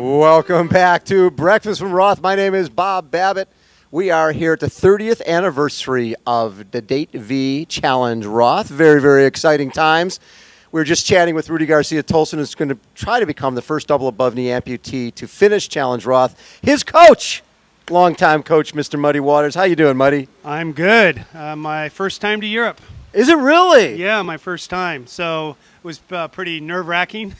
Welcome back to Breakfast from Roth. My name is Bob Babbitt. We are here at the 30th anniversary of the Date V Challenge Roth. Very, very exciting times. We were just chatting with Rudy Garcia-Tolson, who's going to try to become the first double above knee amputee to finish Challenge Roth. His coach, longtime coach, Mr. Muddy Waters. How you doing, Muddy? I'm good. My first time to Europe. Is it really? Yeah, my first time. So it was pretty nerve-wracking,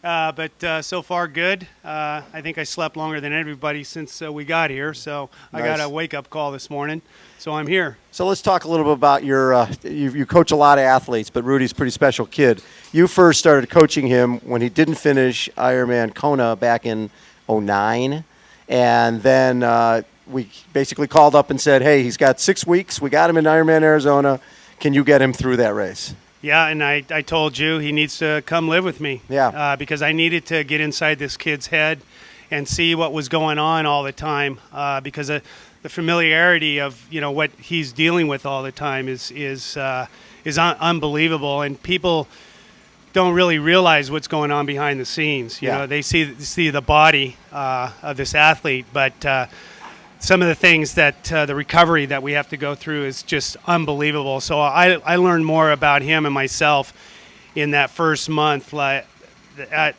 but so far good. I think I slept longer than everybody since we got here, so nice. I got a wake-up call this morning, so I'm here. So let's talk a little bit about your you coach a lot of athletes, but Rudy's a pretty special kid. You first started coaching him when he didn't finish Ironman Kona back in 2009, and then we basically called up and said, hey, he's got 6 weeks. We got him in Ironman Arizona. Can you get him through that race? Yeah, and I told you he needs to come live with me. Yeah. Because I needed to get inside this kid's head and see what was going on all the time. Because the familiarity of what he's dealing with all the time is unbelievable, and people don't really realize what's going on behind the scenes. You know, they see the body of this athlete, but some of the things that the recovery that we have to go through is just unbelievable. So I learned more about him and myself in that first month. That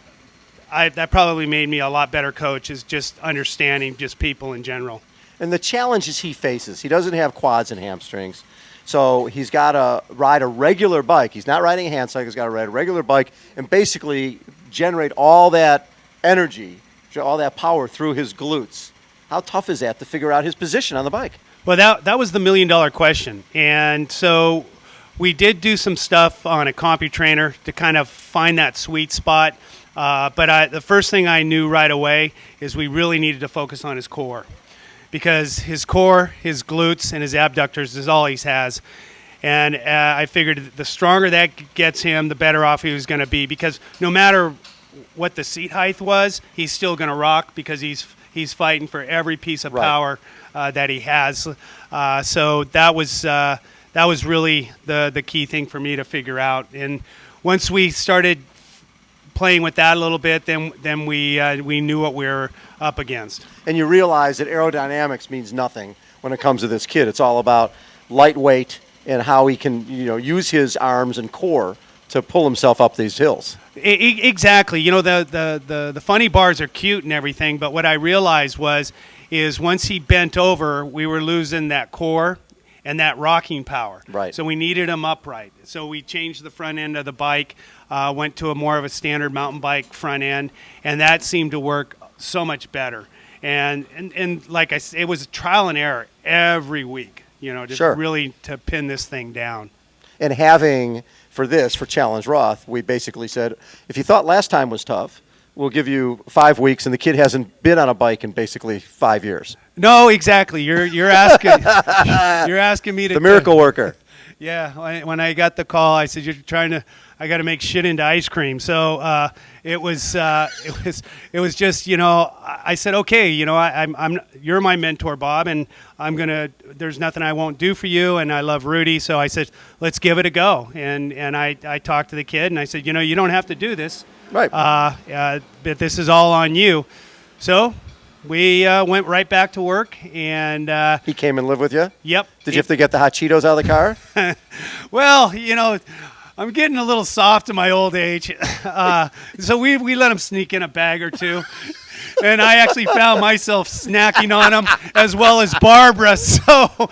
probably made me a lot better coach, is just understanding just people in general. And the challenges he faces, he doesn't have quads and hamstrings. So he's got to ride a regular bike. He's not riding a hand cycle. He's got to ride a regular bike and basically generate all that energy, all that power through his glutes. How tough is that to figure out his position on the bike? Well, that was the million-dollar question. And so we did do some stuff on a CompuTrainer to kind of find that sweet spot. But the first thing I knew right away is we really needed to focus on his core, because his core, his glutes, and his abductors is all he has. And I figured the stronger that gets him, the better off he was going to be, because no matter what the seat height was, he's still going to rock, because he's fighting for every piece of power that he has. So that was really the key thing for me to figure out. And once we started playing with that a little bit, then we knew what we were up against. And you realize that aerodynamics means nothing when it comes to this kid. It's all about lightweight and how he can use his arms and core to pull himself up these hills. Exactly. The funny bars are cute and everything, but what I realized is once he bent over, we were losing that core and that rocking power. Right. So we needed him upright. So we changed the front end of the bike, went to a more of a standard mountain bike front end, and that seemed to work so much better. And like I said, it was a trial and error every week, just really to pin this thing down. And having, for Challenge Roth, we basically said, if you thought last time was tough, we'll give you 5 weeks, and the kid hasn't been on a bike in basically 5 years. No, exactly. You're asking you're asking me to the miracle worker. Yeah, when I got the call, I said I got to make shit into ice cream. So it was just I said, okay, you're my mentor, Bob, and there's nothing I won't do for you, and I love Rudy, so I said, let's give it a go. And I talked to the kid, and I said, you don't have to do this, right? But this is all on you. So we went right back to work, and he came and lived with you? Yep. Did you have to get the hot Cheetos out of the car? Well, I'm getting a little soft in my old age, so we let him sneak in a bag or two, and I actually found myself snacking on them as well as Barbara. So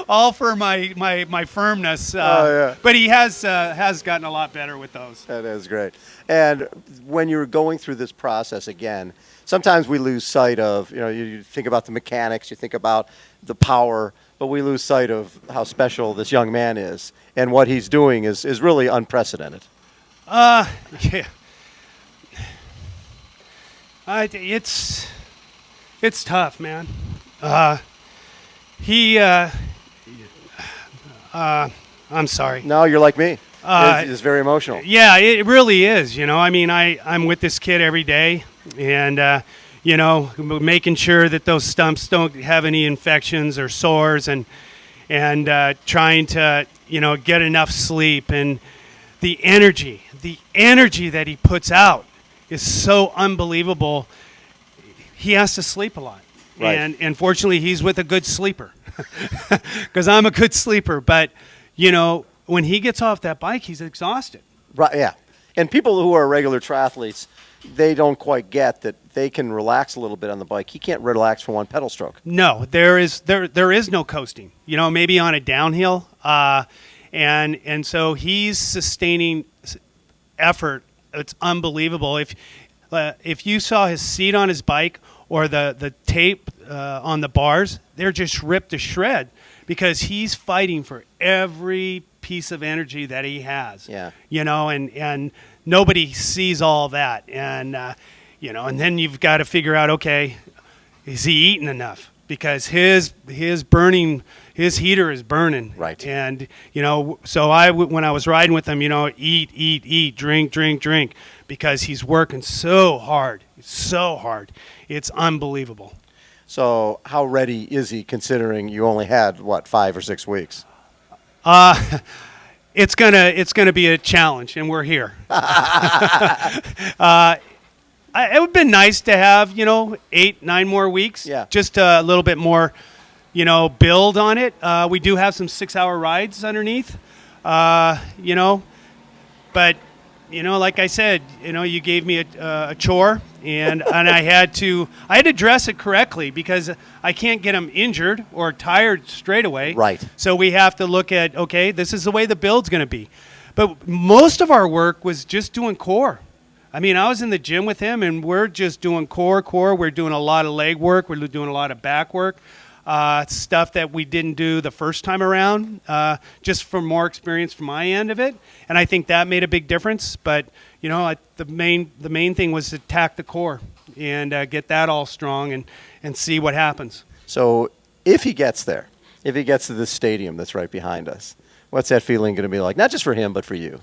all for my firmness. But he has gotten a lot better with those. That is great. And when you're going through this process again, sometimes we lose sight of, you think about the mechanics, you think about the power, but we lose sight of how special this young man is. And what he's doing is really unprecedented. Yeah. It's tough, man. I'm sorry. No, you're like me. It's very emotional. Yeah, it really is. I'm with this kid every day, and making sure that those stumps don't have any infections or sores, and trying to get enough sleep, and the energy that he puts out is so unbelievable. He has to sleep a lot. Right. And fortunately, he's with a good sleeper because I'm a good sleeper. But, when he gets off that bike, he's exhausted. Right, yeah. And people who are regular triathletes, they don't quite get that they can relax a little bit on the bike. He can't relax for one pedal stroke. No, there is no coasting. Maybe on a downhill, and so he's sustaining effort. It's unbelievable. If you saw his seat on his bike or the tape on the bars, they're just ripped to shred because he's fighting for every piece of energy that he has. Yeah. And nobody sees all that, and then you've got to figure out, okay, is he eating enough? Because his heater is burning. Right. And so when I was riding with him, eat, drink, because he's working so hard. It's unbelievable. So how ready is he, considering you only had 5 or 6 weeks? It's gonna be a challenge, and we're here. It would have been nice to have 8-9 more weeks. Yeah. Just a little bit more, build on it. We do have some 6-hour rides underneath, but like I said, you gave me a chore, and I had to dress it correctly because I can't get them injured or tired straight away. Right. So we have to look at, okay, this is the way the build's going to be. But most of our work was just doing core. I mean, I was in the gym with him, and we're just doing core. We're doing a lot of leg work. We're doing a lot of back work, stuff that we didn't do the first time around, just for more experience from my end of it. And I think that made a big difference. But, the main thing was to attack the core and get that all strong and see what happens. So if he gets there, if he gets to this stadium that's right behind us, what's that feeling going to be like? Not just for him, but for you.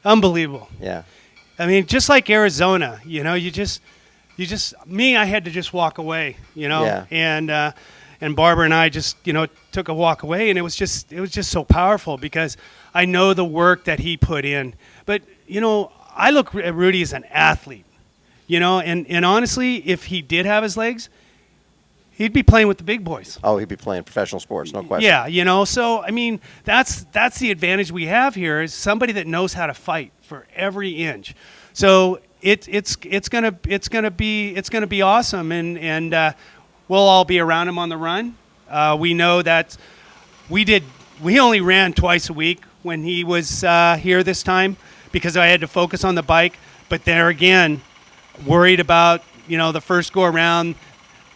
Unbelievable. Yeah. I mean, just like Arizona, I had to just walk away, Yeah. and Barbara and I just, took a walk away, and it was just so powerful because I know the work that he put in. But, I look at Rudy as an athlete, and honestly, if he did have his legs, he'd be playing with the big boys. Oh, he'd be playing professional sports, no question. Yeah, so I mean, that's the advantage we have here is somebody that knows how to fight for every inch. So it's gonna be awesome, and we'll all be around him on the run. We know that we only ran twice a week when he was here this time because I had to focus on the bike. But there again, worried about the first go around,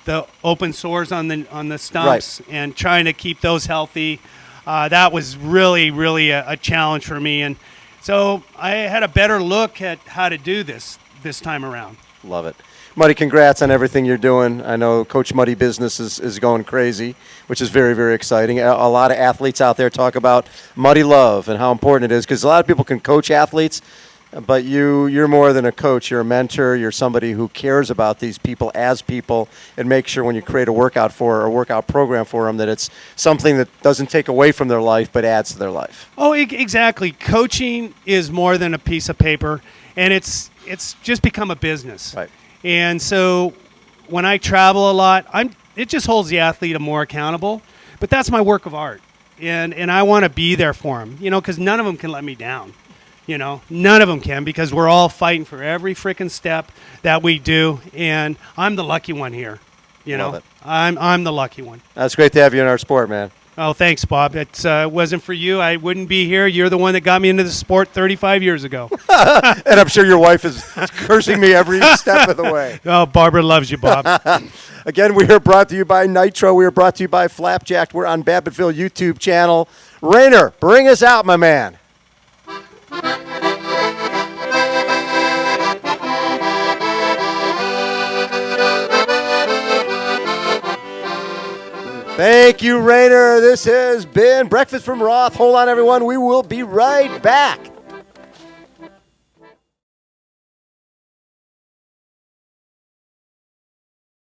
the open sores on the stumps, right, and trying to keep those healthy. That was really a challenge for me, and so I had a better look at how to do this time around. Love it. Muddy, congrats on everything you're doing. I know Coach Muddy business is going crazy, which is very, very exciting. A lot of athletes out there talk about Muddy love and how important it is, because a lot of people can coach athletes, but you're more than a coach. You're a mentor. You're somebody who cares about these people as people and make sure when you create a workout program for them that it's something that doesn't take away from their life but adds to their life. Oh, exactly. Coaching is more than a piece of paper, and it's just become a business. Right. And so when I travel a lot, it just holds the athlete more accountable. But that's my work of art, and I want to be there for them, because none of them can let me down. None of them can, because we're all fighting for every freaking step that we do, and I'm the lucky one here. Love it. I'm the lucky one. That's great to have you in our sport, man. Oh, thanks, Bob. It wasn't for you, I wouldn't be here. You're the one that got me into the sport 35 years ago. And I'm sure your wife is cursing me every step of the way. Oh, Barbara loves you, Bob. Again, we are brought to you by Nitro. We are brought to you by Flapjack. We're on Babbittville YouTube channel. Rainer, bring us out, my man. Thank you, Rainer. This has been Breakfast from Roth. Hold on, everyone. We will be right back.